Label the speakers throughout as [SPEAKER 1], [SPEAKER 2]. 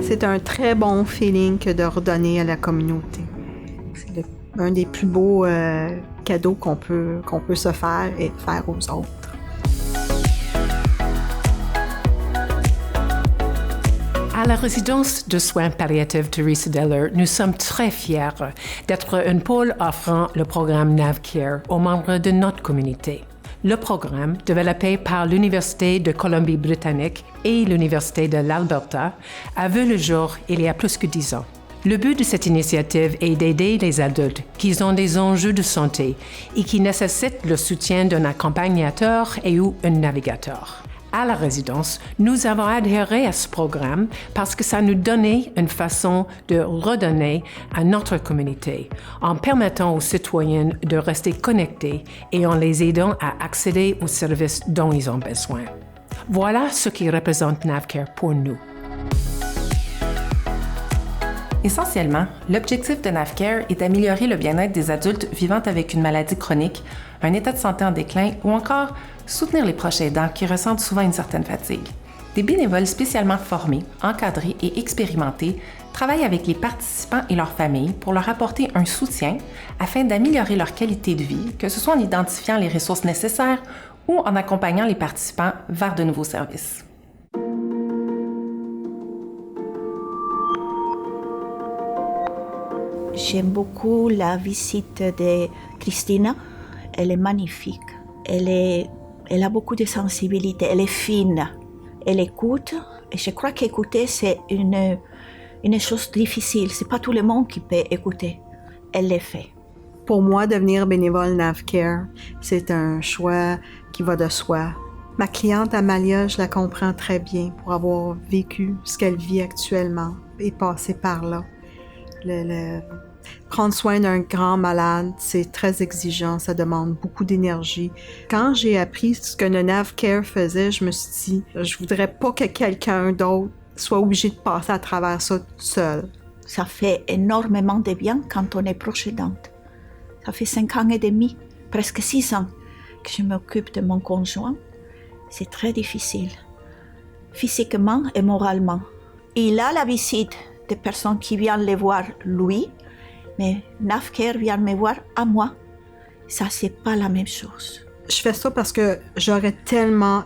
[SPEAKER 1] C'est un très bon feeling que de redonner à la communauté. C'est un des plus beaux cadeaux qu'on peut se faire et faire aux autres.
[SPEAKER 2] À la résidence de soins palliatifs Theresa Deller, nous sommes très fiers d'être un pôle offrant le programme NavCare aux membres de notre communauté. Le programme, développé par l'Université de Colombie-Britannique et l'Université de l'Alberta, a vu le jour il y a plus que 10 ans. Le but de cette initiative est d'aider les adultes qui ont des enjeux de santé et qui nécessitent le soutien d'un accompagnateur et/ou un navigateur. À la résidence, nous avons adhéré à ce programme parce que ça nous donnait une façon de redonner à notre communauté en permettant aux citoyens de rester connectés et en les aidant à accéder aux services dont ils ont besoin. Voilà ce qui représente NavCare pour nous.
[SPEAKER 3] Essentiellement, l'objectif de NavCare est d'améliorer le bien-être des adultes vivant avec une maladie chronique, un état de santé en déclin ou encore soutenir les proches aidants qui ressentent souvent une certaine fatigue. Des bénévoles spécialement formés, encadrés et expérimentés travaillent avec les participants et leurs familles pour leur apporter un soutien afin d'améliorer leur qualité de vie, que ce soit en identifiant les ressources nécessaires ou en accompagnant les participants vers de nouveaux services.
[SPEAKER 4] J'aime beaucoup la visite de Christina. Elle est magnifique. Elle a beaucoup de sensibilité. Elle est fine. Elle écoute. Et je crois qu'écouter, c'est une chose difficile. C'est pas tout le monde qui peut écouter. Elle le fait.
[SPEAKER 1] Pour moi, devenir bénévole NavCare, c'est un choix qui va de soi. Ma cliente Amalia, je la comprends très bien pour avoir vécu ce qu'elle vit actuellement et passé par là. Prendre soin d'un grand malade, c'est très exigeant, ça demande beaucoup d'énergie. Quand j'ai appris ce que le NavCare faisait, je me suis dit, je voudrais pas que quelqu'un d'autre soit obligé de passer à travers ça seul.
[SPEAKER 4] Ça fait énormément de bien quand on est proche aidante. Ça fait 5 ans et demi, presque 6 ans, que je m'occupe de mon conjoint. C'est très difficile, physiquement et moralement. Il a la visite des personnes qui viennent le voir lui, mais NavCare vient me voir à moi. Ça, c'est pas la même chose.
[SPEAKER 1] Je fais ça parce que j'aurais tellement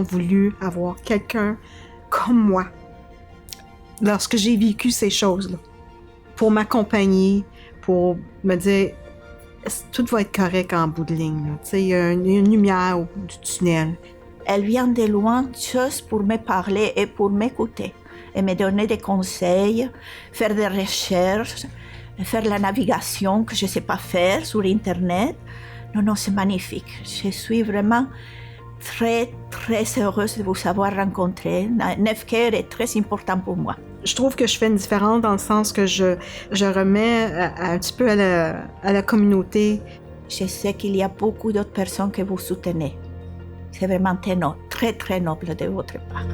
[SPEAKER 1] voulu avoir quelqu'un comme moi lorsque j'ai vécu ces choses-là, pour m'accompagner, pour me dire tout va être correct en bout de ligne. Tu sais, il y a une lumière au bout du tunnel.
[SPEAKER 4] Elle vient de loin juste pour me parler et pour m'écouter et me donner des conseils, faire des recherches, faire la navigation que je ne sais pas faire sur Internet. Non, c'est magnifique. Je suis vraiment très, très heureuse de vous avoir rencontré. NavCare est très important pour moi.
[SPEAKER 1] Je trouve que je fais une différence dans le sens que je remets un petit peu à la communauté.
[SPEAKER 4] Je sais qu'il y a beaucoup d'autres personnes que vous soutenez. C'est vraiment très, très noble de votre part.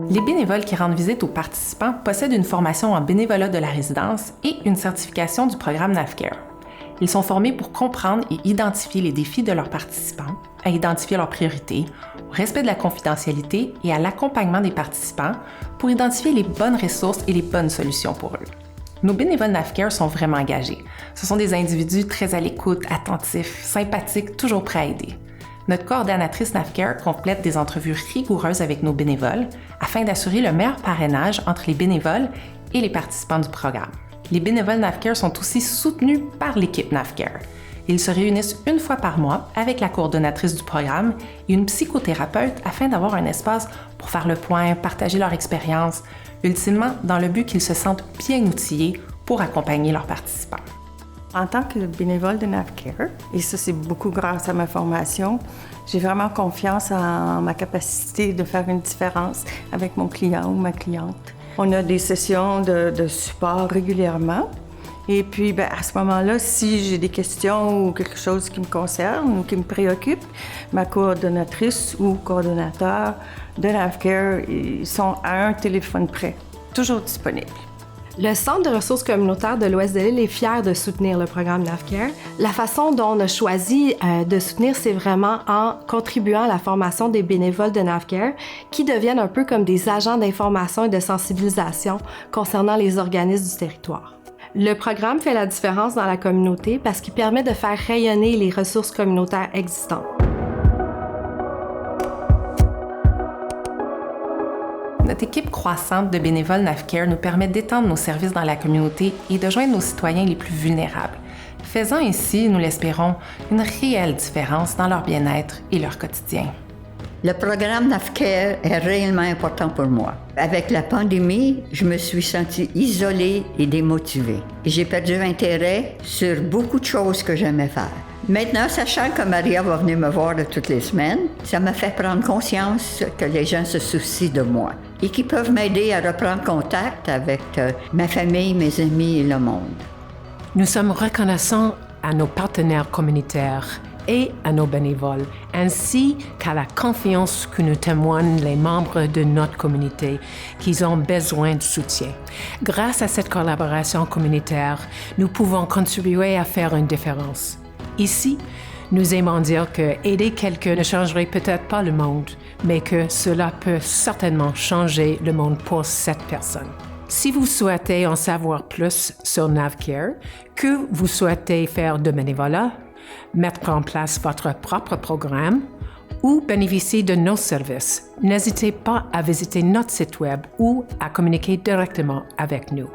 [SPEAKER 3] Les bénévoles qui rendent visite aux participants possèdent une formation en bénévolat de la résidence et une certification du programme NavCare. Ils sont formés pour comprendre et identifier les défis de leurs participants, à identifier leurs priorités, au respect de la confidentialité et à l'accompagnement des participants pour identifier les bonnes ressources et les bonnes solutions pour eux. Nos bénévoles NavCare sont vraiment engagés. Ce sont des individus très à l'écoute, attentifs, sympathiques, toujours prêts à aider. Notre coordonnatrice NavCare complète des entrevues rigoureuses avec nos bénévoles afin d'assurer le meilleur parrainage entre les bénévoles et les participants du programme. Les bénévoles NavCare sont aussi soutenus par l'équipe NavCare. Ils se réunissent une fois par mois avec la coordonnatrice du programme et une psychothérapeute afin d'avoir un espace pour faire le point, partager leur expérience, ultimement dans le but qu'ils se sentent bien outillés pour accompagner leurs participants.
[SPEAKER 5] En tant que bénévole de NavCare, et ça c'est beaucoup grâce à ma formation, j'ai vraiment confiance en ma capacité de faire une différence avec mon client ou ma cliente. On a des sessions de support régulièrement. Et puis, à ce moment-là, si j'ai des questions ou quelque chose qui me concerne ou qui me préoccupe, ma coordonnatrice ou coordonnateur de NavCare, ils sont à un téléphone près, toujours disponibles.
[SPEAKER 6] Le Centre de ressources communautaires de l'Ouest de l'île est fier de soutenir le programme NAVCARE. La façon dont on a choisi de soutenir, c'est vraiment en contribuant à la formation des bénévoles de NAVCARE qui deviennent un peu comme des agents d'information et de sensibilisation concernant les organismes du territoire. Le programme fait la différence dans la communauté parce qu'il permet de faire rayonner les ressources communautaires existantes.
[SPEAKER 3] Notre équipe croissante de bénévoles NAVCARE nous permet d'étendre nos services dans la communauté et de joindre nos citoyens les plus vulnérables, faisant ainsi, nous l'espérons, une réelle différence dans leur bien-être et leur quotidien.
[SPEAKER 7] Le programme NAVCARE est réellement important pour moi. Avec la pandémie, je me suis sentie isolée et démotivée. Et j'ai perdu intérêt sur beaucoup de choses que j'aimais faire. Maintenant, sachant que Maria va venir me voir toutes les semaines, ça m'a fait prendre conscience que les gens se soucient de moi et qu'ils peuvent m'aider à reprendre contact avec ma famille, mes amis et le monde.
[SPEAKER 2] Nous sommes reconnaissants à nos partenaires communautaires et à nos bénévoles, ainsi qu'à la confiance que nous témoignent les membres de notre communauté qui ont besoin de soutien. Grâce à cette collaboration communautaire, nous pouvons contribuer à faire une différence. Ici, nous aimons dire que aider quelqu'un ne changerait peut-être pas le monde, mais que cela peut certainement changer le monde pour cette personne. Si vous souhaitez en savoir plus sur NAVCARE, que vous souhaitez faire de bénévolat, mettre en place votre propre programme ou bénéficier de nos services, n'hésitez pas à visiter notre site web ou à communiquer directement avec nous.